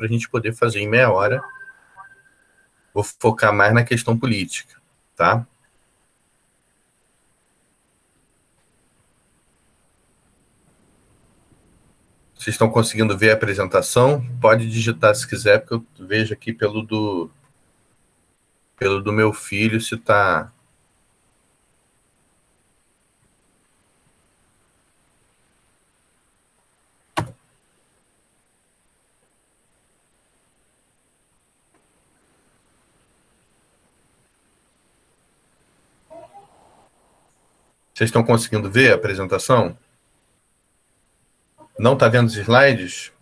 para a gente poder fazer em meia hora. Vou focar mais na questão política, tá? Vocês estão conseguindo ver a apresentação? Pode digitar se quiser, porque eu vejo aqui pelo do meu filho se está... Vocês estão conseguindo ver a apresentação? Não está vendo os slides?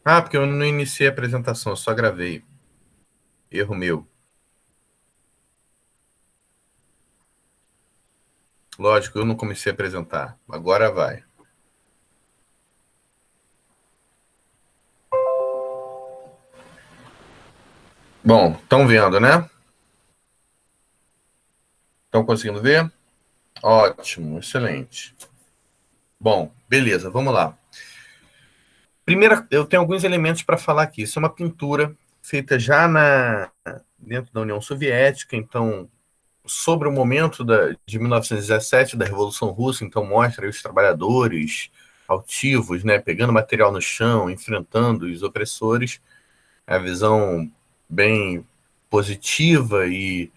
Ah, porque eu não iniciei a apresentação, eu só gravei. Erro meu. Lógico, eu não comecei a apresentar. Agora vai. Bom, estão vendo, né? Estão conseguindo ver? Ótimo, excelente. Bom, beleza, vamos lá. Primeiro, eu tenho alguns elementos para falar aqui. Isso é uma pintura feita já dentro da União Soviética, então, sobre o momento de 1917, da Revolução Russa, então mostra os trabalhadores altivos, né, pegando material no chão, enfrentando os opressores. É a visão bem positiva e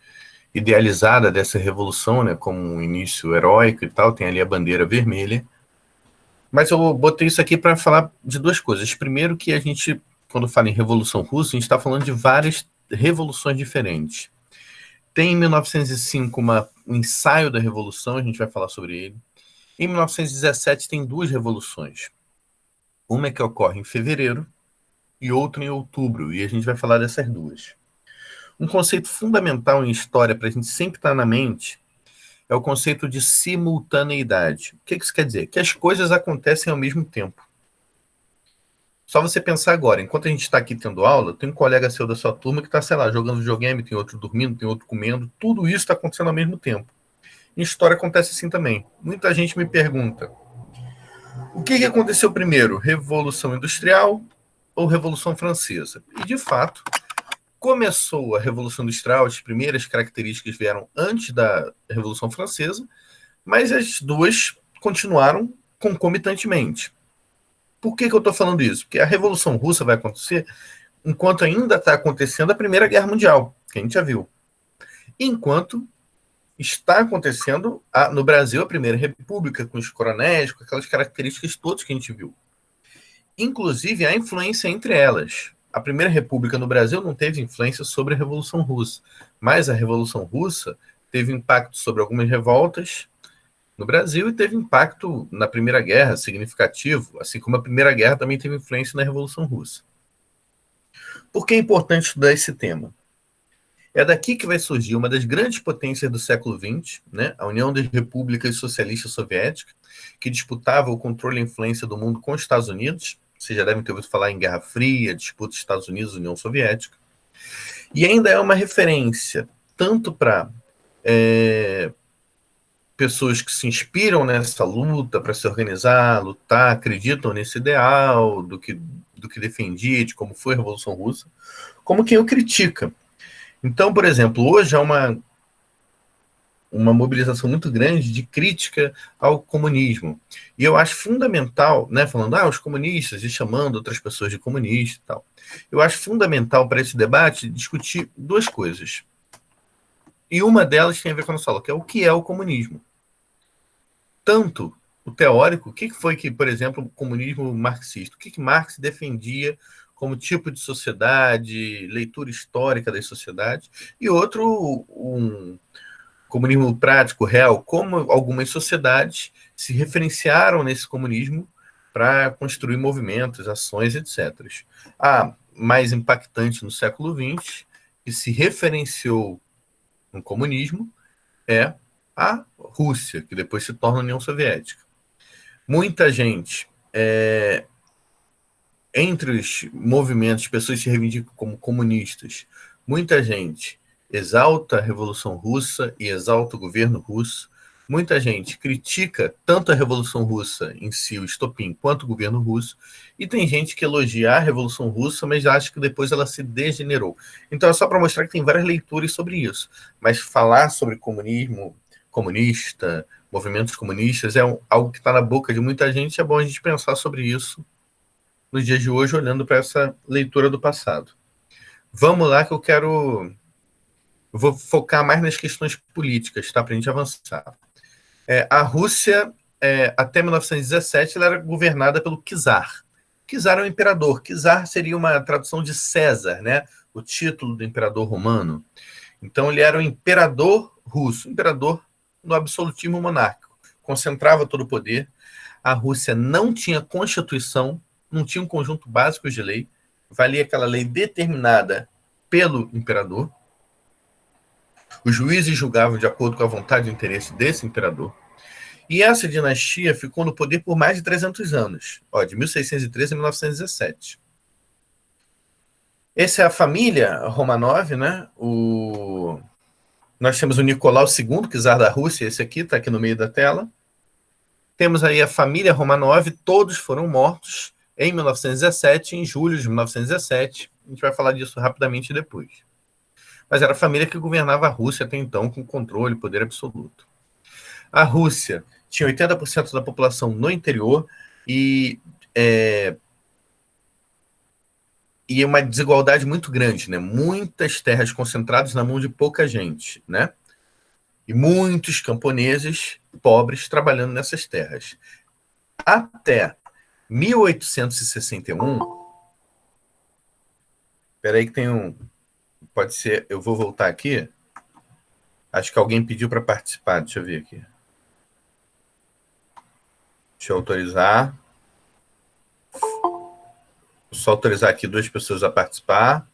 idealizada dessa revolução, né, como um início heróico e tal. Tem ali a bandeira vermelha. Mas eu botei isso aqui para falar de duas coisas. Primeiro, que a gente, quando fala em Revolução Russa, a gente está falando de várias revoluções diferentes. Tem em 1905 um ensaio da Revolução, a gente vai falar sobre ele. Em 1917 tem duas revoluções. Uma que ocorre em fevereiro e outra em outubro, e a gente vai falar dessas duas. Um conceito fundamental em história para a gente sempre estar na mente é o conceito de simultaneidade. O que isso quer dizer? Que as coisas acontecem ao mesmo tempo. Só você pensar agora, enquanto a gente está aqui tendo aula, tem um colega seu da sua turma que está, sei lá, jogando videogame, tem outro dormindo, tem outro comendo, tudo isso está acontecendo ao mesmo tempo. Em história acontece assim também. Muita gente me pergunta, o que aconteceu primeiro, Revolução Industrial ou Revolução Francesa? E, de fato, começou a Revolução Industrial, as primeiras características vieram antes da Revolução Francesa, mas as duas continuaram concomitantemente. Por que eu estou falando isso? Porque a Revolução Russa vai acontecer enquanto ainda está acontecendo a Primeira Guerra Mundial, que a gente já viu. Enquanto está acontecendo no Brasil a Primeira República, com os coronéis, com aquelas características todas que a gente viu. Inclusive, há influência entre elas. A Primeira República no Brasil não teve influência sobre a Revolução Russa, mas a Revolução Russa teve impacto sobre algumas revoltas no Brasil e teve impacto na Primeira Guerra significativo, assim como a Primeira Guerra também teve influência na Revolução Russa. Por que é importante estudar esse tema? É daqui que vai surgir uma das grandes potências do século XX, né? A União das Repúblicas Socialistas Soviéticas, que disputava o controle e a influência do mundo com os Estados Unidos. Vocês já devem ter ouvido falar em Guerra Fria, disputa Estados Unidos e União Soviética. E ainda é uma referência tanto para pessoas que se inspiram nessa luta para se organizar, lutar, acreditam nesse ideal do que defendia, de como foi a Revolução Russa, como quem o critica. Então, por exemplo, hoje há uma mobilização muito grande de crítica ao comunismo. E eu acho fundamental, né, falando, os comunistas, e chamando outras pessoas de comunistas e tal. Eu acho fundamental para esse debate discutir duas coisas. E uma delas tem a ver com a nossa aula, que é o que é o comunismo. Tanto o teórico, o que foi que, por exemplo, o comunismo marxista, o que Marx defendia como tipo de sociedade, leitura histórica das sociedades, e outro, um comunismo prático, real, como algumas sociedades se referenciaram nesse comunismo para construir movimentos, ações, etc. A mais impactante no século XX, que se referenciou no comunismo, é a Rússia, que depois se torna a União Soviética. Muita gente, entre os movimentos, pessoas se reivindicam como comunistas, muita gente exalta a Revolução Russa e exalta o governo russo, Muita gente critica tanto a Revolução Russa em si, o estopim, quanto o governo russo, e tem gente que elogia a Revolução Russa, mas acha que depois ela se degenerou. Então é só para mostrar que tem várias leituras sobre isso. Mas falar sobre comunismo, comunista, movimentos comunistas, é algo que está na boca de muita gente, é bom a gente pensar sobre isso nos dias de hoje, olhando para essa leitura do passado. Vamos lá que eu vou focar mais nas questões políticas, tá? Para a gente avançar. A Rússia, até 1917, ela era governada pelo czar. Czar é o imperador. Czar seria uma tradução de César, né? O título do imperador romano. Então, ele era o imperador russo, imperador no absolutismo monárquico. Concentrava todo o poder. A Rússia não tinha constituição, não tinha um conjunto básico de lei. Valia aquela lei determinada pelo imperador. Os juízes julgavam de acordo com a vontade e o interesse desse imperador. E essa dinastia ficou no poder por mais de 300 anos, de 1613 a 1917. Essa é a família Romanov, né? Nós temos o Nicolau II, czar da Rússia, esse aqui, está aqui no meio da tela. Temos aí a família Romanov, todos foram mortos em 1917, em julho de 1917. A gente vai falar disso rapidamente depois. Mas era a família que governava a Rússia até então, com controle e poder absoluto. A Rússia tinha 80% da população no interior e uma desigualdade muito grande, né? Muitas terras concentradas na mão de pouca gente, né? E muitos camponeses pobres trabalhando nessas terras. Até 1861... Espera aí que tem um... Pode ser... Eu vou voltar aqui. Acho que alguém pediu para participar. Deixa eu ver aqui. Deixa eu autorizar. Vou só autorizar aqui 2 pessoas a participar.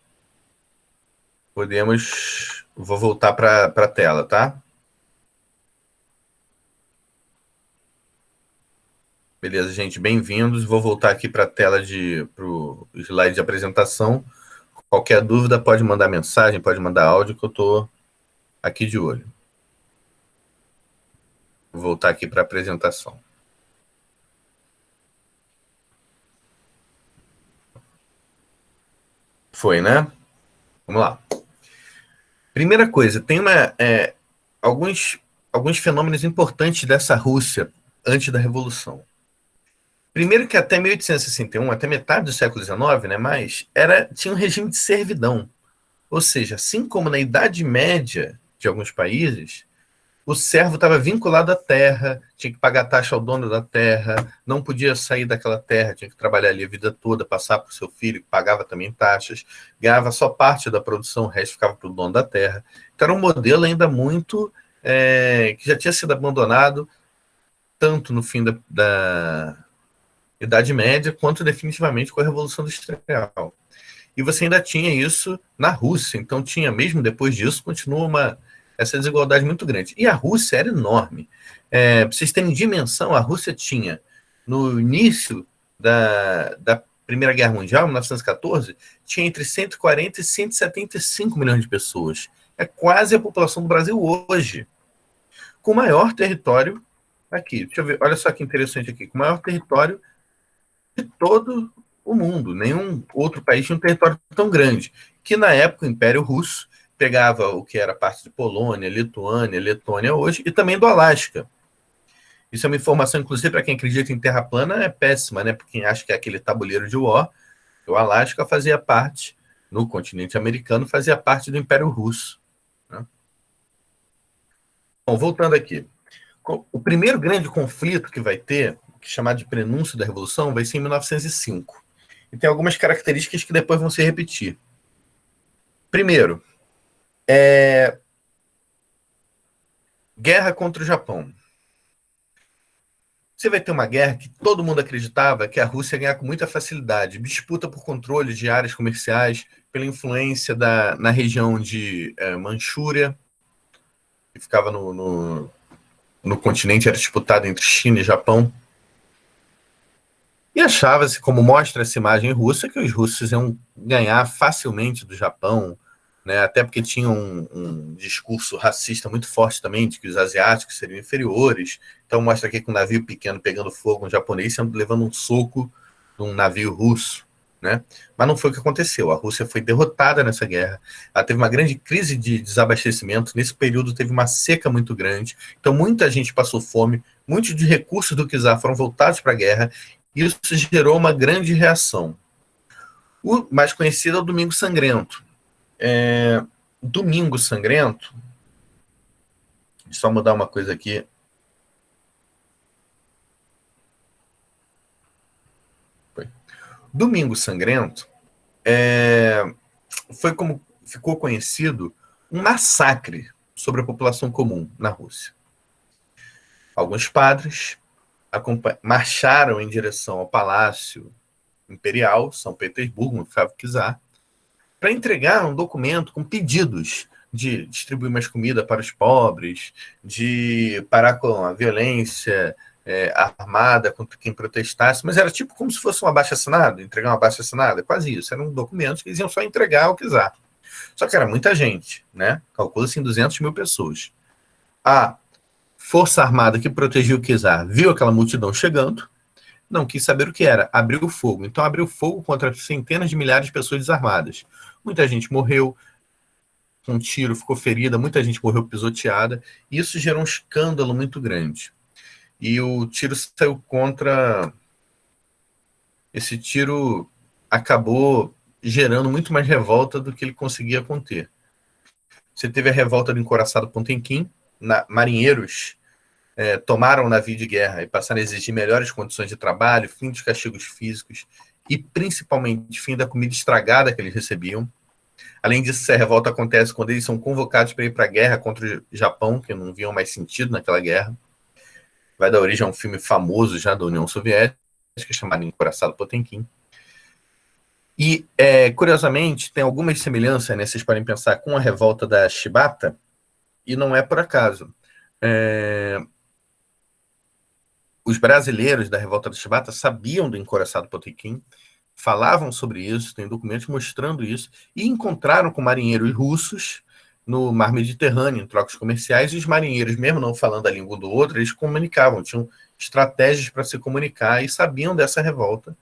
Podemos... Vou voltar para a tela, tá? Beleza, gente, bem-vindos. Vou voltar aqui para a tela para o slide de apresentação. Qualquer dúvida pode mandar mensagem, pode mandar áudio, que eu estou aqui de olho. Vou voltar aqui para a apresentação. Foi, né? Vamos lá. Primeira coisa, tem alguns fenômenos importantes dessa Rússia antes da Revolução. Primeiro que até 1861, até metade do século XIX, né, tinha um regime de servidão. Ou seja, assim como na Idade Média de alguns países, o servo estava vinculado à terra, tinha que pagar taxa ao dono da terra, não podia sair daquela terra, tinha que trabalhar ali a vida toda, passar para o seu filho, que pagava também taxas, ganhava só parte da produção, o resto ficava para o dono da terra. Então era um modelo ainda muito... que já tinha sido abandonado, tanto no fim da Idade Média, quanto definitivamente com a Revolução Industrial. E você ainda tinha isso na Rússia, então tinha, mesmo depois disso, continua essa desigualdade muito grande. E a Rússia era enorme. Para vocês terem dimensão, a Rússia tinha, no início da Primeira Guerra Mundial, 1914, tinha entre 140 e 175 milhões de pessoas. É quase a população do Brasil hoje. Com o maior território aqui. Deixa eu ver, olha só que interessante aqui. Com o maior território de todo o mundo. Nenhum outro país tinha um território tão grande. Que na época o Império Russo pegava o que era parte de Polônia, Lituânia, Letônia hoje, e também do Alasca. Isso é uma informação, inclusive, para quem acredita em terra plana, é péssima, né? Para quem acha que é aquele tabuleiro de War, o Alasca fazia parte, no continente americano, fazia parte do Império Russo. Né? Bom, voltando aqui. O primeiro grande conflito que vai ter, que é chamado de prenúncio da Revolução, vai ser em 1905. E tem algumas características que depois vão se repetir. Primeiro, guerra contra o Japão. Você vai ter uma guerra que todo mundo acreditava que a Rússia ia ganhar com muita facilidade. Disputa por controle de áreas comerciais, pela influência na região de Manchúria, que ficava no continente, era disputada entre China e Japão. E achava-se, como mostra essa imagem russa, que os russos iam ganhar facilmente do Japão, né? Até porque tinha um discurso racista muito forte também, de que os asiáticos seriam inferiores. Então mostra aqui que um navio pequeno pegando fogo, um japonês levando um soco de um navio russo, né? Mas não foi o que aconteceu. A Rússia foi derrotada nessa guerra. Ela teve uma grande crise de desabastecimento. Nesse período teve uma seca muito grande. Então muita gente passou fome. Muitos dos recursos do czar foram voltados para a guerra. E isso gerou uma grande reação. O mais conhecido é o Domingo Sangrento. Domingo Sangrento. Deixa eu só mudar uma coisa aqui. Domingo Sangrento foi como ficou conhecido um massacre sobre a população comum na Rússia. Alguns padres marcharam em direção ao Palácio Imperial, São Petersburgo, no czar, para entregar um documento com pedidos de distribuir mais comida para os pobres, de parar com a violência armada contra quem protestasse, mas era tipo como se fosse um abaixo-assinado, entregar um abaixo-assinado, quase isso. Eram documentos que eles iam só entregar ao czar. Só que era muita gente, né? Calcula-se em 200 mil pessoas. A Força Armada que protegia o czar viu aquela multidão chegando, não quis saber o que era, abriu fogo. Então abriu fogo contra centenas de milhares de pessoas desarmadas. Muita gente morreu com um tiro, ficou ferida, muita gente morreu pisoteada, e isso gerou um escândalo muito grande. E o tiro saiu contra... Esse tiro acabou gerando muito mais revolta do que ele conseguia conter. Você teve a revolta do encouraçado Potemkin, marinheiros tomaram o navio de guerra e passaram a exigir melhores condições de trabalho, fim dos castigos físicos e, principalmente, fim da comida estragada que eles recebiam. Além disso, essa revolta acontece quando eles são convocados para ir para a guerra contra o Japão, que não viam mais sentido naquela guerra. Vai dar origem a um filme famoso já da União Soviética, chamado Encouraçado Potemkin. E, curiosamente, tem algumas semelhanças, né, vocês podem pensar, com a revolta da Chibata, e não é por acaso. Os brasileiros da revolta da Chibata sabiam do Encouraçado Potemkin, falavam sobre isso, tem documentos mostrando isso, e encontraram com marinheiros russos no mar Mediterrâneo, em trocas comerciais, e os marinheiros, mesmo não falando a língua do outro, eles comunicavam, tinham estratégias para se comunicar e sabiam dessa revolta.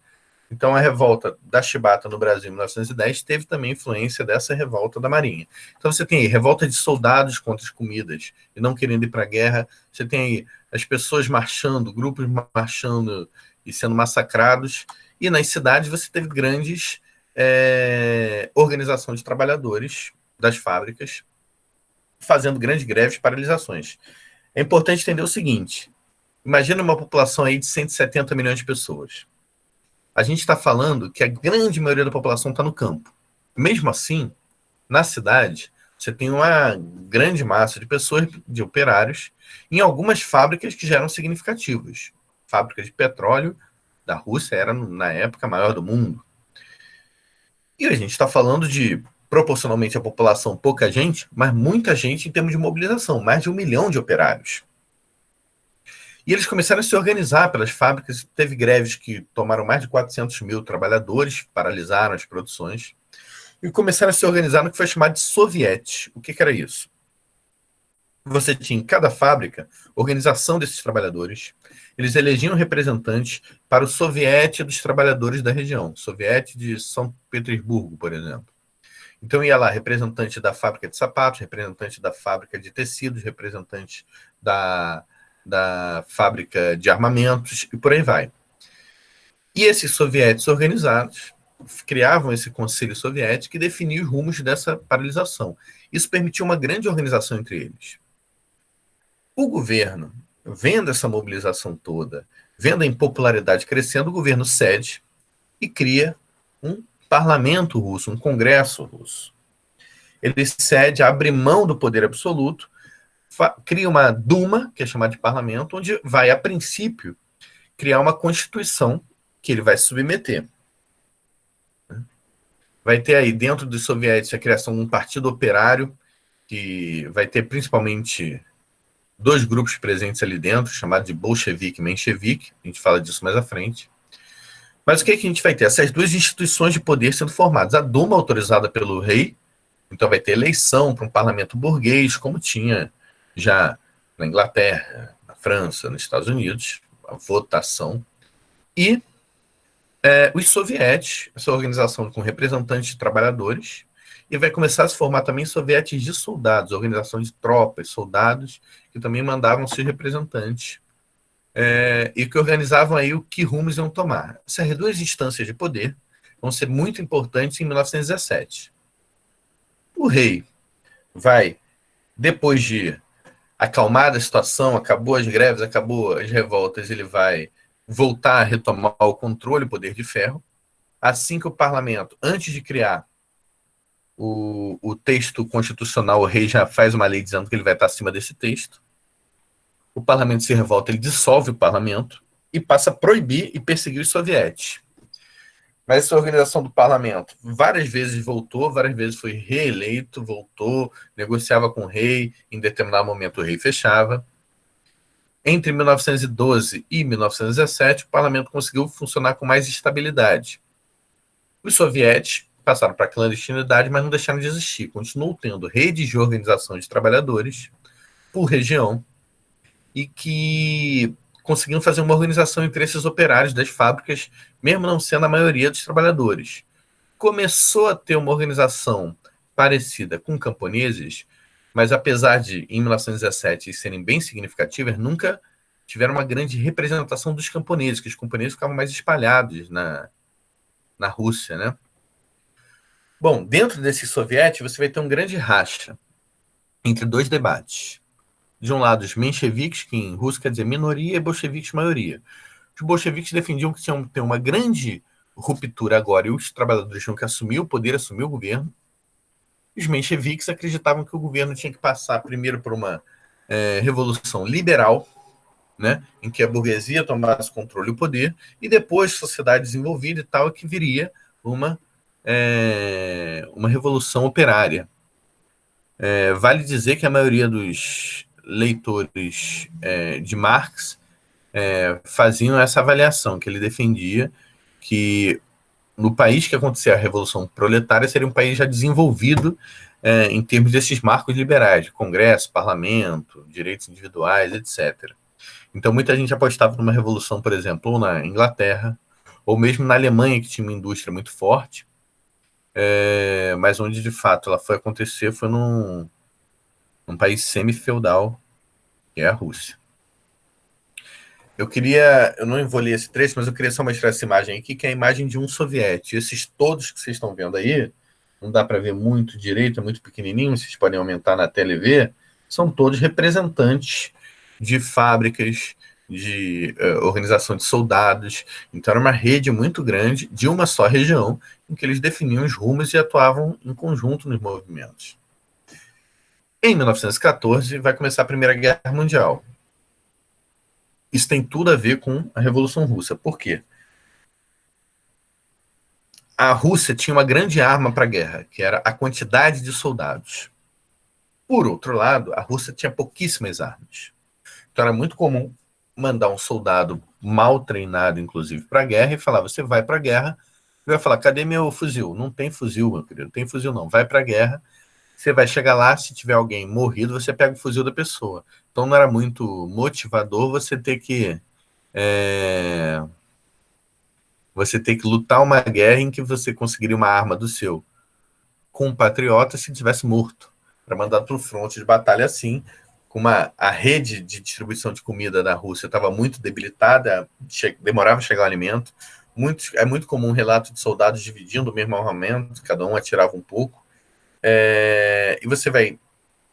Então, a revolta da Chibata no Brasil em 1910 teve também influência dessa revolta da Marinha. Então, você tem aí revolta de soldados contra as comidas e não querendo ir para a guerra. Você tem aí as pessoas marchando, grupos marchando e sendo massacrados. E nas cidades você teve grandes organizações de trabalhadores das fábricas fazendo grandes greves, paralisações. É importante entender o seguinte: imagina uma população aí de 170 milhões de pessoas. A gente está falando que a grande maioria da população está no campo. Mesmo assim, na cidade, você tem uma grande massa de pessoas, de operários, em algumas fábricas que já eram significativas. Fábrica de petróleo da Rússia era, na época, a maior do mundo. E a gente está falando de, proporcionalmente à população, pouca gente, mas muita gente em termos de mobilização, mais de 1 milhão de operários. E eles começaram a se organizar pelas fábricas. Teve greves que tomaram mais de 400 mil trabalhadores, paralisaram as produções, e começaram a se organizar no que foi chamado de sovietes. O que era isso? Você tinha em cada fábrica organização desses trabalhadores. Eles elegiam representantes para o soviete dos trabalhadores da região, soviete de São Petersburgo, por exemplo. Então ia lá representante da fábrica de sapatos, representante da fábrica de tecidos, representante da fábrica de armamentos e por aí vai. E esses sovietes organizados criavam esse conselho soviético que definia os rumos dessa paralisação. Isso permitiu uma grande organização entre eles. O governo, vendo essa mobilização toda, vendo a impopularidade crescendo, o governo cede e cria um parlamento russo, um congresso russo. Ele cede, abre mão do poder absoluto, cria uma Duma, que é chamada de parlamento, onde vai, a princípio, criar uma constituição que ele vai submeter. Vai ter aí, dentro dos sovietes, a criação de um partido operário, que vai ter principalmente 2 grupos presentes ali dentro, chamados de bolchevique e menchevique. A gente fala disso mais à frente. Mas o que a gente vai ter? Essas 2 instituições de poder sendo formadas. A Duma, autorizada pelo rei, Então vai ter eleição para um parlamento burguês, como tinha já na Inglaterra, na França, nos Estados Unidos, a votação. E os sovietes, essa organização com representantes de trabalhadores, e vai começar a se formar também sovietes de soldados, organização de tropas, soldados, que também mandavam seus representantes, e que organizavam aí o que rumos iam tomar. Essas duas instâncias de poder vão ser muito importantes em 1917. O rei vai, depois de acalmada a situação, acabou as greves, acabou as revoltas, ele vai voltar a retomar o controle, o poder de ferro, assim que o parlamento, antes de criar o texto constitucional, o rei já faz uma lei dizendo que ele vai estar acima desse texto. O parlamento se revolta, ele dissolve o parlamento e passa a proibir e perseguir os sovietes. Mas essa organização do parlamento várias vezes voltou, várias vezes foi reeleito, voltou, negociava com o rei, em determinado momento o rei fechava. Entre 1912 e 1917, o parlamento conseguiu funcionar com mais estabilidade. Os sovietes passaram para a clandestinidade, mas não deixaram de existir. Continuou tendo redes de organização de trabalhadores por região e que conseguiam fazer uma organização entre esses operários das fábricas, mesmo não sendo a maioria dos trabalhadores. Começou a ter uma organização parecida com camponeses, mas apesar de, em 1917, serem bem significativas, nunca tiveram uma grande representação dos camponeses, que os camponeses ficavam mais espalhados na Rússia, né? Bom, dentro desses sovietes, você vai ter um grande racha entre dois debates. De um lado, os mencheviques, que em russo quer dizer minoria, e bolcheviques, maioria. Os bolcheviques defendiam que tinham que ter uma grande ruptura agora, e os trabalhadores tinham que assumir o poder, assumir o governo. Os mencheviques acreditavam que o governo tinha que passar primeiro por uma revolução liberal, né, em que a burguesia tomasse controle do poder, e depois, sociedade desenvolvida e tal, que viria uma revolução operária. Vale dizer que a maioria dos leitores de Marx faziam essa avaliação, que ele defendia que no país que acontecer a Revolução Proletária seria um país já desenvolvido em termos desses marcos liberais, de Congresso, Parlamento, direitos individuais, etc. Então muita gente apostava numa revolução, por exemplo, ou na Inglaterra, ou mesmo na Alemanha, que tinha uma indústria muito forte, mas onde de fato ela foi acontecer foi num país semi-feudal, que é a Rússia. Eu não vou ler esse trecho, mas eu queria só mostrar essa imagem aqui, que é a imagem de um soviete. Esses todos que vocês estão vendo aí, não dá para ver muito direito, é muito pequenininho, vocês podem aumentar na tela e ver, são todos representantes de fábricas, de organização de soldados. Então era uma rede muito grande de uma só região, em que eles definiam os rumos e atuavam em conjunto nos movimentos. Em 1914, vai começar a Primeira Guerra Mundial. Isso tem tudo a ver com a Revolução Russa. Por quê? A Rússia tinha uma grande arma para a guerra, que era a quantidade de soldados. Por outro lado, a Rússia tinha pouquíssimas armas. Então era muito comum mandar um soldado mal treinado, inclusive, para a guerra, e falar, você vai para a guerra, e vai falar, cadê meu fuzil? Não tem fuzil, meu querido, não tem fuzil não. Vai para a guerra, você vai chegar lá, se tiver alguém morrido, você pega o fuzil da pessoa. Então não era muito motivador você ter que lutar uma guerra em que você conseguiria uma arma do seu compatriota se tivesse morto, para mandar para o fronte de batalha assim, com a rede de distribuição de comida da Rússia estava muito debilitada, demorava a chegar o alimento. É muito comum um relato de soldados dividindo o mesmo armamento, cada um atirava um pouco. E você vai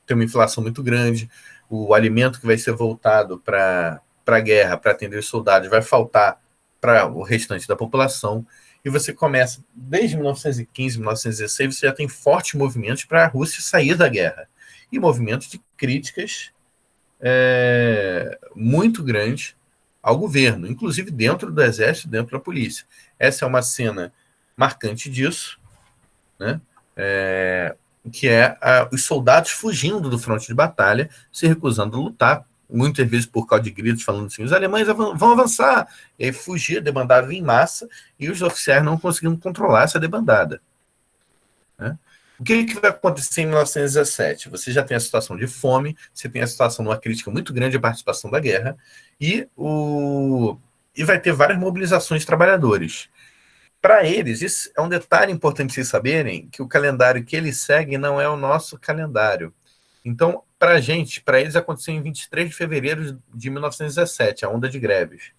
ter uma inflação muito grande, o alimento que vai ser voltado para a guerra, para atender os soldados, vai faltar para o restante da população, e você começa, desde 1915, 1916, você já tem fortes movimentos para a Rússia sair da guerra, e movimentos de críticas muito grandes ao governo, inclusive dentro do exército, dentro da polícia. Essa é uma cena marcante disso, né? Que é os soldados fugindo do fronte de batalha, se recusando a lutar, muitas vezes por causa de gritos, falando assim, os alemães vão avançar, e aí fugia, debandava em massa, e os oficiais não conseguiam controlar essa debandada, né? O que vai acontecer em 1917? Você já tem a situação de fome, você tem a situação de uma crítica muito grande à participação da guerra, e vai ter várias mobilizações de trabalhadores. Para eles, isso é um detalhe importante vocês saberem, que o calendário que eles seguem não é o nosso calendário. Então, para a gente, para eles aconteceu em 23 de fevereiro de 1917, a onda de greves.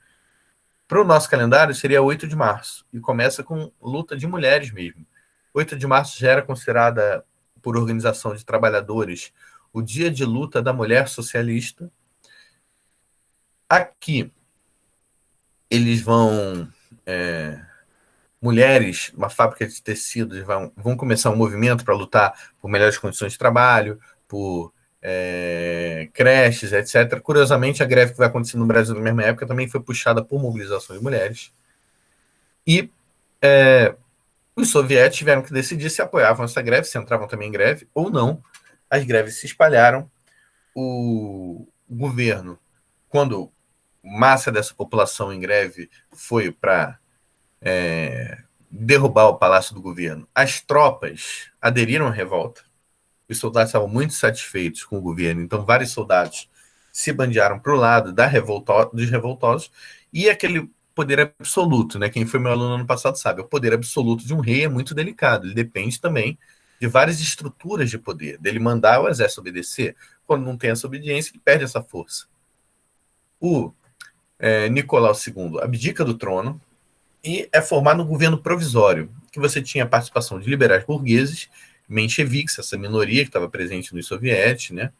Para o nosso calendário, seria 8 de março, e começa com luta de mulheres mesmo. 8 de março já era considerada, por organização de trabalhadores, o dia de luta da mulher socialista. Aqui, eles vão... mulheres, uma fábrica de tecidos, vão começar um movimento para lutar por melhores condições de trabalho, por creches, etc. Curiosamente, a greve que vai acontecer no Brasil na mesma época também foi puxada por mobilizações de mulheres. E os soviéticos tiveram que decidir se apoiavam essa greve, se entravam também em greve ou não. As greves se espalharam. O governo, quando massa dessa população em greve foi para derrubar o palácio do governo, as tropas aderiram à revolta. Os soldados estavam muito satisfeitos com o governo, então vários soldados se bandearam para o lado dos revoltosos, e aquele poder absoluto, né? Quem foi meu aluno ano passado sabe, o poder absoluto de um rei é muito delicado, ele depende também de várias estruturas de poder, dele mandar o exército obedecer. Quando não tem essa obediência, ele perde essa força. O Nicolau II abdica do trono e é formado um governo provisório, que você tinha a participação de liberais burgueses, mencheviques, essa minoria que estava presente nos soviéticos, né?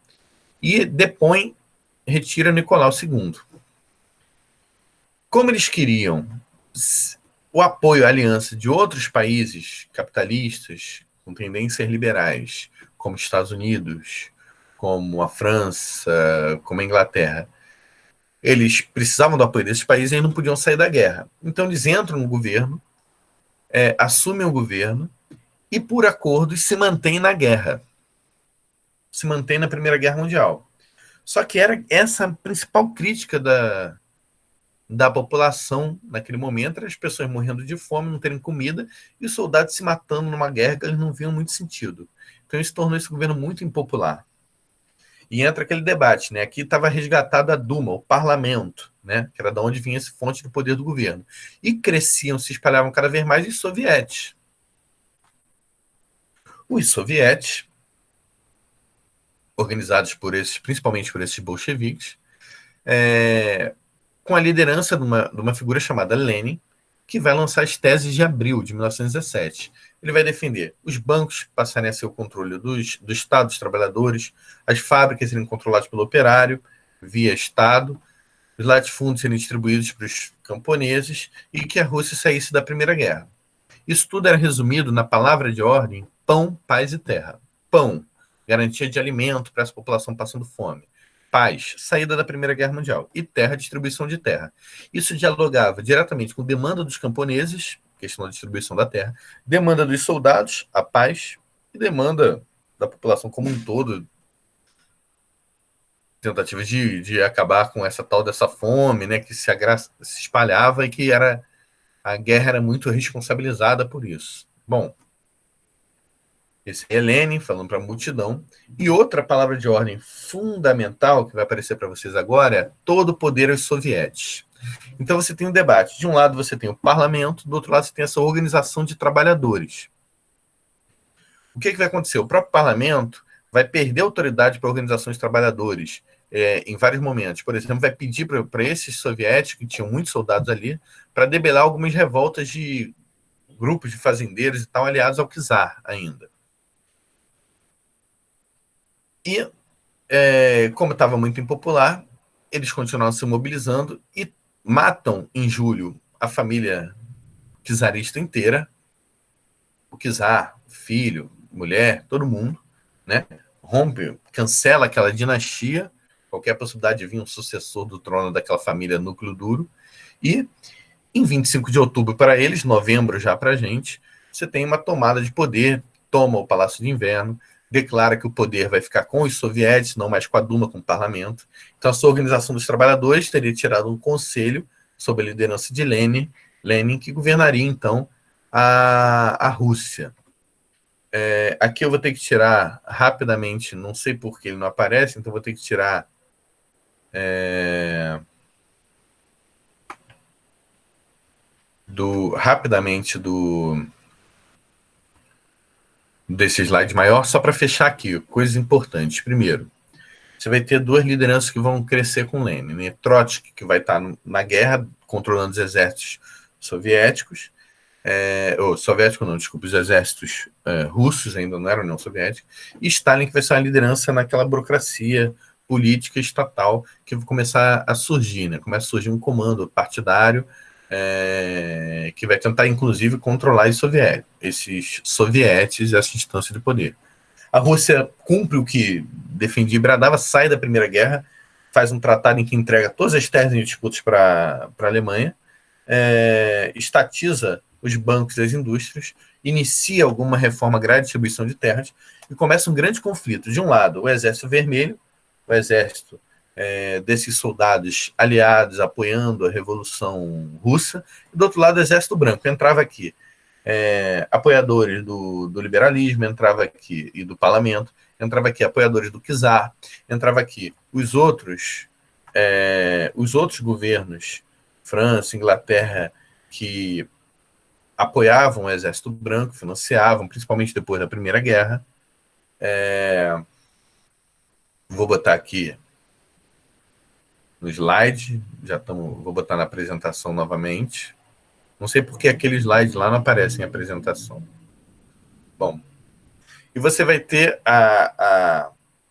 E depõe, retira Nicolau II. Como eles queriam o apoio à aliança de outros países capitalistas com tendências liberais, como Estados Unidos, como a França, como a Inglaterra, eles precisavam do apoio desses países e não podiam sair da guerra. Então eles entram no governo, assumem o governo e, por acordos, se mantêm na guerra. Se mantém na Primeira Guerra Mundial. Só que era essa a principal crítica da população naquele momento, era as pessoas morrendo de fome, não terem comida, e os soldados se matando numa guerra que eles não viam muito sentido. Então isso tornou esse governo muito impopular. E entra aquele debate, né? Aqui estava resgatado a Duma, o parlamento, né? Que era de onde vinha essa fonte do poder do governo. E cresciam, se espalhavam cada vez mais os sovietes. Os sovietes, organizados principalmente por esses bolcheviques, com a liderança de uma figura chamada Lenin, que vai lançar as teses de abril de 1917. Ele vai defender os bancos passarem a ser o controle do Estado, dos trabalhadores, as fábricas serem controladas pelo operário, via Estado, os latifúndios serem distribuídos para os camponeses e que a Rússia saísse da Primeira Guerra. Isso tudo era resumido na palavra de ordem: pão, paz e terra. Pão, garantia de alimento para essa população passando fome. Paz, saída da Primeira Guerra Mundial. E terra, distribuição de terra. Isso dialogava diretamente com demanda dos camponeses, questão da distribuição da terra, demanda dos soldados, a paz, e demanda da população como um todo, tentativa de acabar com essa tal dessa fome, né, que se espalhava e que a guerra era muito responsabilizada por isso. Bom, esse é Lenin falando para a multidão. E outra palavra de ordem fundamental que vai aparecer para vocês agora é todo o poder aos sovietes. Então você tem um debate. De um lado você tem o parlamento, do outro lado você tem essa organização de trabalhadores. O que vai acontecer? O próprio parlamento vai perder autoridade para organizações de trabalhadores em vários momentos. Por exemplo, vai pedir para esses soviéticos, que tinham muitos soldados ali, para debelar algumas revoltas de grupos de fazendeiros e tal, aliados ao czar ainda. E, como estava muito impopular, eles continuaram se mobilizando e matam, em julho, a família czarista inteira, o czar, filho, mulher, todo mundo, né? Rompe, cancela aquela dinastia, qualquer possibilidade de vir um sucessor do trono daquela família núcleo duro, e em 25 de outubro para eles, novembro já para a gente, você tem uma tomada de poder, toma o Palácio de Inverno, declara que o poder vai ficar com os soviéticos, não mais com a Duma, com o parlamento. Então, a sua organização dos trabalhadores teria tirado um conselho sob a liderança de Lenin, que governaria, então, a Rússia. Aqui eu vou ter que tirar rapidamente, não sei por que ele não aparece, então vou ter que tirar rapidamente desse slide maior, só para fechar aqui, coisas importantes. Primeiro, você vai ter duas lideranças que vão crescer com Lenin, né? Trotsky, que vai estar na guerra, controlando os exércitos soviéticos, soviético não, desculpa, os exércitos russos, ainda não era União Soviética, e Stalin, que vai ser uma liderança naquela burocracia política estatal que vai começar a surgir, né? Começa a surgir um comando partidário que vai tentar, inclusive, controlar esses sovietes, essa instância de poder. A Rússia cumpre o que defendia e bradava, sai da Primeira Guerra, faz um tratado em que entrega todas as terras em disputas para a Alemanha, estatiza os bancos e as indústrias, inicia alguma reforma agrária, distribuição de terras, e começa um grande conflito. De um lado, o Exército Vermelho, o exército desses soldados aliados apoiando a Revolução Russa, e do outro lado, o Exército Branco. Entrava aqui apoiadores do liberalismo, entrava aqui, e do parlamento, entrava aqui apoiadores do czar, entrava aqui os outros governos, França, Inglaterra, que apoiavam o Exército Branco, financiavam, principalmente depois da Primeira Guerra. Vou botar aqui no slide, vou botar na apresentação novamente. Não sei porque aquele slide lá não aparece em apresentação. Bom, e você vai ter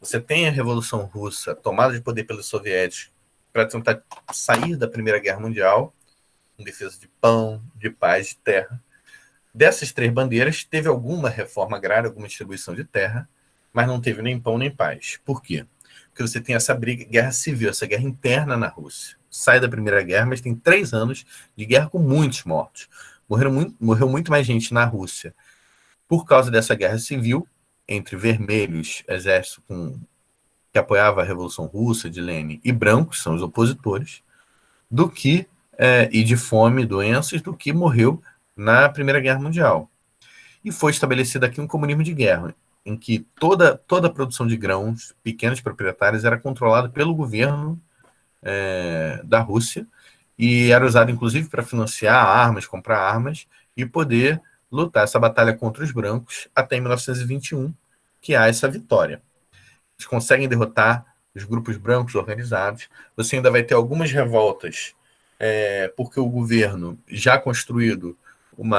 você tem a Revolução Russa, tomada de poder pelos soviéticos, para tentar sair da Primeira Guerra Mundial, em defesa de pão, de paz, de terra. Dessas três bandeiras, teve alguma reforma agrária, alguma distribuição de terra, mas não teve nem pão nem paz. Por quê? Porque você tem essa guerra civil, essa guerra interna na Rússia. Sai da Primeira Guerra, mas tem 3 anos de guerra com muitos mortos. Morreu muito mais gente na Rússia por causa dessa guerra civil entre vermelhos, exército que apoiava a Revolução Russa de Lenin, e brancos, são os opositores, e de fome, doenças, do que morreu na Primeira Guerra Mundial. E foi estabelecido aqui um comunismo de guerra, em que toda a produção de grãos, pequenos proprietários, era controlada pelo governo da Rússia, e era usado, inclusive, para financiar armas, comprar armas, e poder lutar essa batalha contra os brancos até em 1921, que há essa vitória. Eles conseguem derrotar os grupos brancos organizados. Você ainda vai ter algumas revoltas, porque o governo já construído um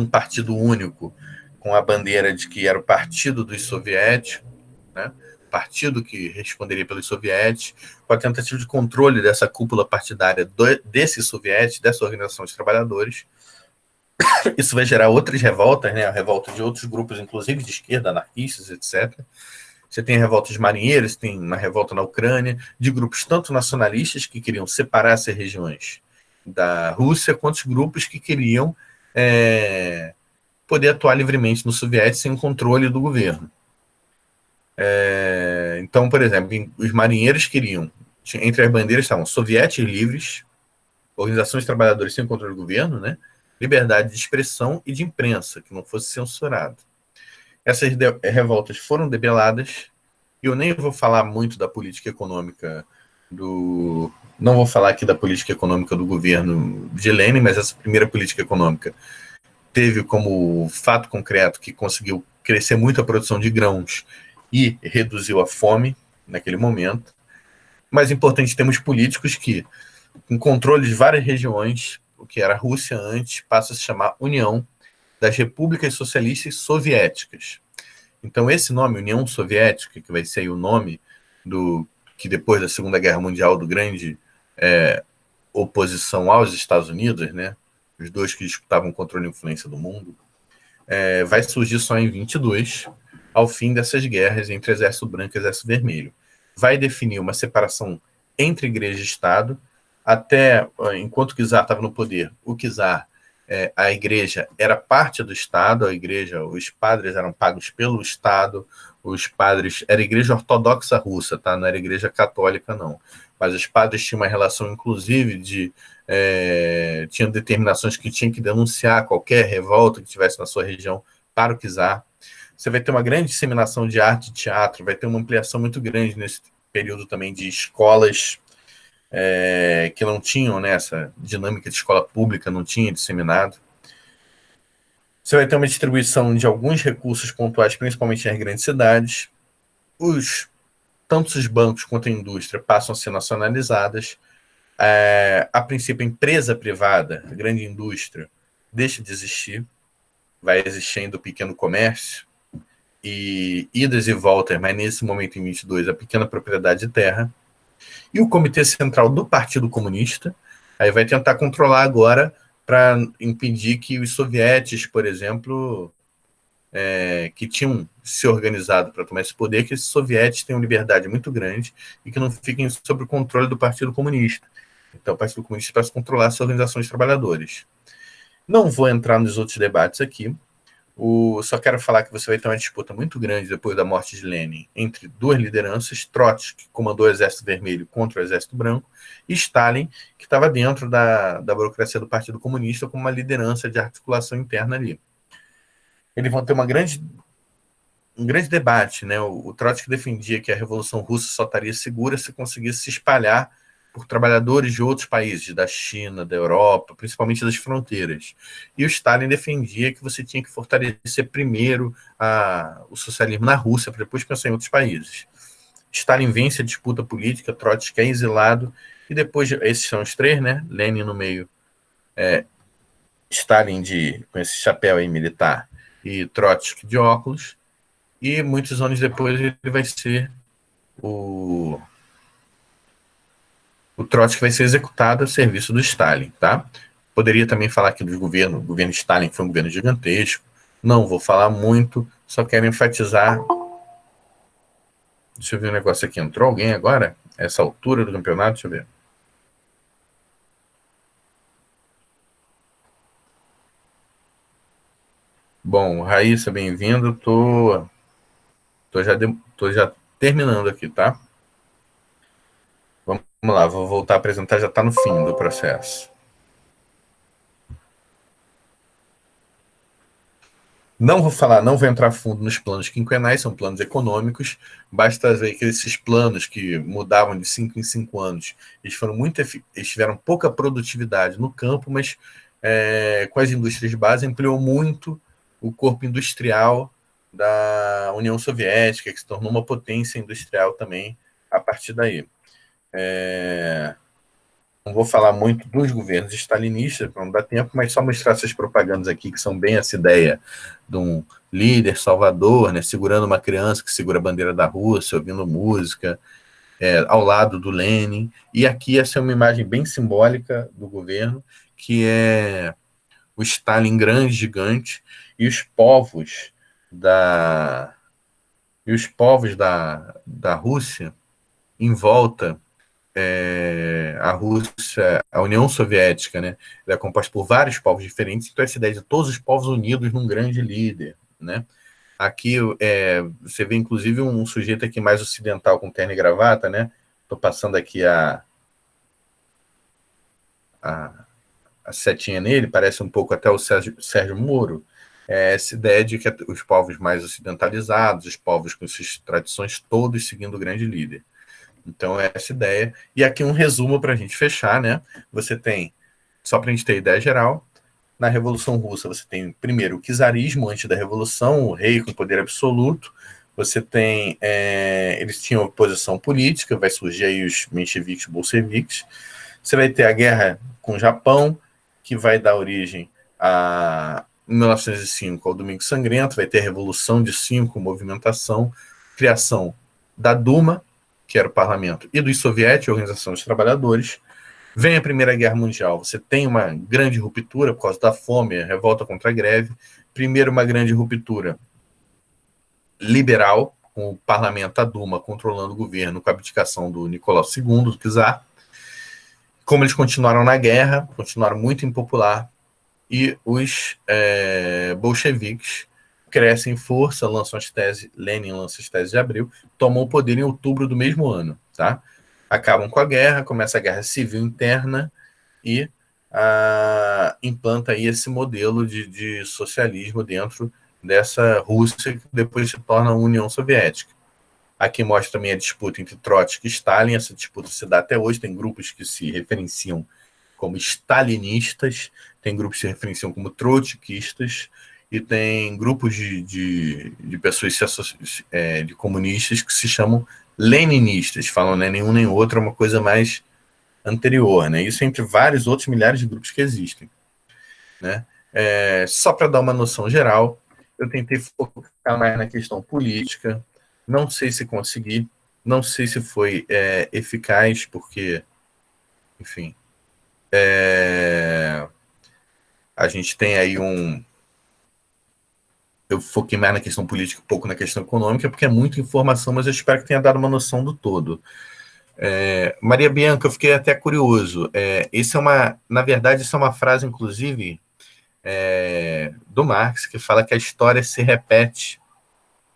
partido único com a bandeira de que era o partido dos soviéticos, né? Partido que responderia pelos soviéticos, com a tentativa de controle dessa cúpula partidária desses soviéticos, dessa organização de trabalhadores. Isso vai gerar outras revoltas, né? A revolta de outros grupos, inclusive de esquerda, anarquistas, etc. Você tem a revolta dos marinheiros, tem uma revolta na Ucrânia, de grupos tanto nacionalistas, que queriam separar essas regiões da Rússia, quanto grupos que queriam poder atuar livremente no soviético sem o controle do governo. Então, por exemplo, os marinheiros queriam, entre as bandeiras estavam soviéticos livres, organizações de trabalhadores sem controle do governo, né? Liberdade de expressão e de imprensa, que não fosse censurado. Essas revoltas foram debeladas, e eu nem vou falar muito da política econômica não vou falar aqui da política econômica do governo de Lenin, mas essa primeira política econômica teve como fato concreto que conseguiu crescer muito a produção de grãos e reduziu a fome naquele momento. Mais importante, temos políticos que, com controle de várias regiões, o que era a Rússia antes, passa a se chamar União das Repúblicas Socialistas Soviéticas. Então, esse nome, União Soviética, que vai ser aí o nome que depois da Segunda Guerra Mundial, do grande oposição aos Estados Unidos, né, os dois que disputavam o controle e influência do mundo, vai surgir só em 22, ao fim dessas guerras entre Exército Branco e Exército Vermelho. Vai definir uma separação entre igreja e Estado, até enquanto o czar estava no poder, o czar a igreja era parte do Estado, a igreja, os padres eram pagos pelo Estado, os padres, era a igreja ortodoxa russa, tá? Não era a igreja católica, não. Mas os padres tinham uma relação, inclusive, tinham determinações que tinham que denunciar qualquer revolta que tivesse na sua região para o czar. Você vai ter uma grande disseminação de arte e teatro, vai ter uma ampliação muito grande nesse período também de escolas que não tinham, né, essa dinâmica de escola pública, não tinha disseminado. Você vai ter uma distribuição de alguns recursos pontuais, principalmente nas grandes cidades. Tanto os bancos quanto a indústria passam a ser nacionalizadas. A princípio, a empresa privada, a grande indústria, deixa de existir. Vai existir ainda o pequeno comércio e idas e voltas, mas nesse momento, em 22, a pequena propriedade de terra. E o Comitê Central do Partido Comunista aí vai tentar controlar agora para impedir que os sovietes, por exemplo, que tinham se organizado para tomar esse poder, que esses sovietes tenham liberdade muito grande e que não fiquem sob o controle do Partido Comunista. Então, o Partido Comunista para controlar essa organização de trabalhadores. Não vou entrar nos outros debates aqui. Só quero falar que você vai ter uma disputa muito grande depois da morte de Lenin entre duas lideranças, Trotsky, que comandou o Exército Vermelho contra o Exército Branco, e Stalin, que estava dentro da burocracia do Partido Comunista como uma liderança de articulação interna ali. Eles vão ter um grande debate, né? O Trotsky defendia que a Revolução Russa só estaria segura se conseguisse se espalhar por trabalhadores de outros países, da China, da Europa, principalmente das fronteiras. E o Stalin defendia que você tinha que fortalecer primeiro o socialismo na Rússia, para depois pensar em outros países. Stalin vence a disputa política, Trotsky é exilado, e depois, esses são os três, né? Lenin no meio, Stalin com esse chapéu aí militar, e Trotsky de óculos, e muitos anos depois ele vai ser o Trotsky vai ser executado a serviço do Stalin, tá? Poderia também falar aqui do governo, o governo Stalin foi um governo gigantesco, não vou falar muito, só quero enfatizar. Deixa eu ver um negócio aqui, entrou alguém agora? Essa altura do campeonato, deixa eu ver. Bom, Raíssa, bem-vindo, tô já terminando aqui, tá? Vamos lá, vou voltar a apresentar, já está no fim do processo. Não vou entrar a fundo nos planos quinquenais, são planos econômicos, basta ver que esses planos que mudavam de 5 em 5 anos, eles tiveram pouca produtividade no campo, mas com as indústrias de base ampliou muito o corpo industrial da União Soviética, que se tornou uma potência industrial também a partir daí. Não vou falar muito dos governos stalinistas, para não dar tempo, mas só mostrar essas propagandas aqui, que são bem essa ideia de um líder salvador, né, segurando uma criança que segura a bandeira da Rússia, ouvindo música, ao lado do Lenin. E aqui essa é uma imagem bem simbólica do governo, que é o Stalin grande, gigante, e os povos da Rússia em volta. A Rússia, a União Soviética, né, ela é composta por vários povos diferentes, então essa ideia de todos os povos unidos num grande líder, né? Aqui você vê inclusive um sujeito aqui mais ocidental com terno e gravata, né? Estou passando aqui a setinha nele, parece um pouco até o Sérgio Moro. Essa ideia de que os povos mais ocidentalizados, os povos com suas tradições, todos seguindo o grande líder. Então, é essa ideia. E aqui um resumo para a gente fechar, né? Você tem, só para a gente ter ideia geral, na Revolução Russa você tem, primeiro, o czarismo antes da Revolução, o rei com poder absoluto. Você tem, eles tinham oposição política, vai surgir aí os mencheviques, bolcheviques. Você vai ter a guerra com o Japão, que vai dar origem em 1905 ao Domingo Sangrento, vai ter a Revolução de 5, movimentação, criação da Duma, que era o parlamento, e dos soviéticos, a Organização dos Trabalhadores. Vem a Primeira Guerra Mundial, você tem uma grande ruptura por causa da fome, a revolta contra a greve. Primeiro, uma grande ruptura liberal, com o parlamento, a Duma, controlando o governo, com a abdicação do Nicolau II, do czar. Como eles continuaram na guerra, continuaram muito impopular, e os bolcheviques crescem em força, lançam as teses, Lenin lança as teses de Abril, tomam o poder em outubro do mesmo ano, tá? Acabam com a guerra, começa a guerra civil interna e implanta aí esse modelo de socialismo dentro dessa Rússia que depois se torna a União Soviética. Aqui mostra também a disputa entre Trotsky e Stalin. Essa disputa se dá até hoje. Tem grupos que se referenciam como stalinistas, tem grupos que se referenciam como trotskistas, e tem grupos de pessoas de comunistas que se chamam leninistas. Falam nem nenhum nem outro, é uma coisa mais anterior, né? Isso entre vários outros milhares de grupos que existem, né? Só para dar uma noção geral, eu tentei focar mais na questão política, não sei se consegui, não sei se foi eficaz, porque, enfim, a gente tem aí eu foquei mais na questão política, um pouco na questão econômica, porque é muita informação, mas eu espero que tenha dado uma noção do todo. Maria Bianca, eu fiquei até curioso. Na verdade, isso é uma frase, inclusive, do Marx, que fala que a história se repete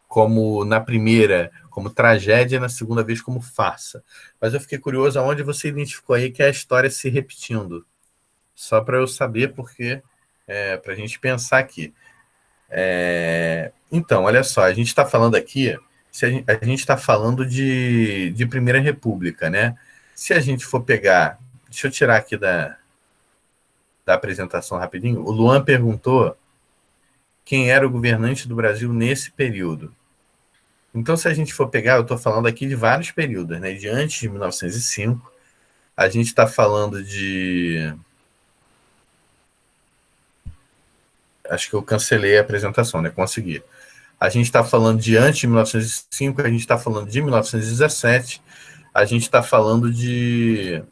como na primeira, como tragédia, e na segunda vez como farsa. Mas eu fiquei curioso aonde você identificou aí que é a história se repetindo. Só para eu saber, porque para a gente pensar aqui. Então, olha só, a gente está falando aqui, a gente está falando de Primeira República, né? Se a gente for pegar, deixa eu tirar aqui da apresentação rapidinho, o Luan perguntou quem era o governante do Brasil nesse período. Então, se a gente for pegar, eu estou falando aqui de vários períodos, né? De antes de 1905, a gente está falando de... Acho que eu cancelei a apresentação, né? Consegui. A gente está falando de antes de 1905, a gente está falando de 1917, a gente está falando de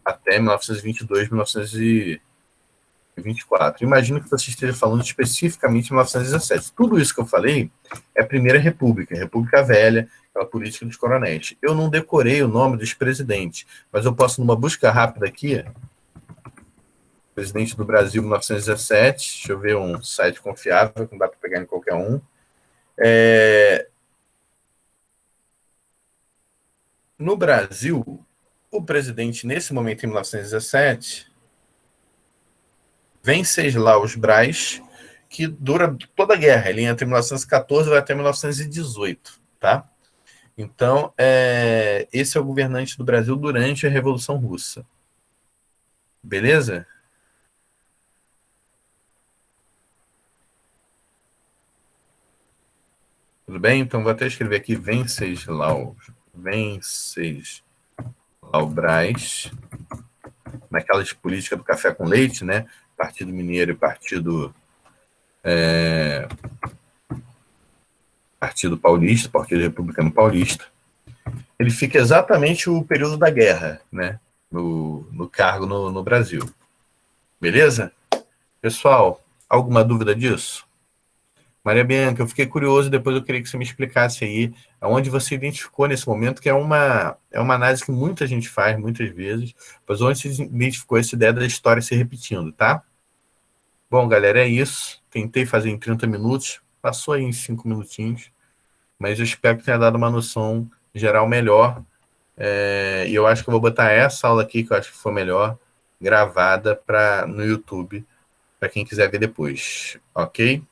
até 1922, 1924. Imagino que você esteja falando especificamente de 1917. Tudo isso que eu falei é a Primeira República, República Velha, aquela política dos coronéis. Eu não decorei o nome dos presidentes, mas eu posso, numa busca rápida aqui, presidente do Brasil 1917, deixa eu ver um site confiável, que não dá para pegar em qualquer um. No Brasil, o presidente, nesse momento, em 1917, Venceslau Braz, que dura toda a guerra. Ele entra em 1914 e vai até 1918, tá? Então, esse é o governante do Brasil durante a Revolução Russa. Beleza? Tudo bem? Então, vou até escrever aqui Venceslau Braz, naquela política do café com leite, né? Partido Mineiro e Partido Paulista, Partido Republicano Paulista. Ele fica exatamente o período da guerra, né? No cargo no Brasil. Beleza? Pessoal, alguma dúvida disso? Maria Bianca, eu fiquei curioso, depois eu queria que você me explicasse aí aonde você identificou nesse momento, que é uma análise que muita gente faz, muitas vezes, mas onde você identificou essa ideia da história se repetindo, tá? Bom, galera, é isso. Tentei fazer em 30 minutos, passou aí em 5 minutinhos, mas eu espero que tenha dado uma noção geral melhor. E eu acho que eu vou botar essa aula aqui, que eu acho que foi melhor, gravada no YouTube, para quem quiser ver depois, ok?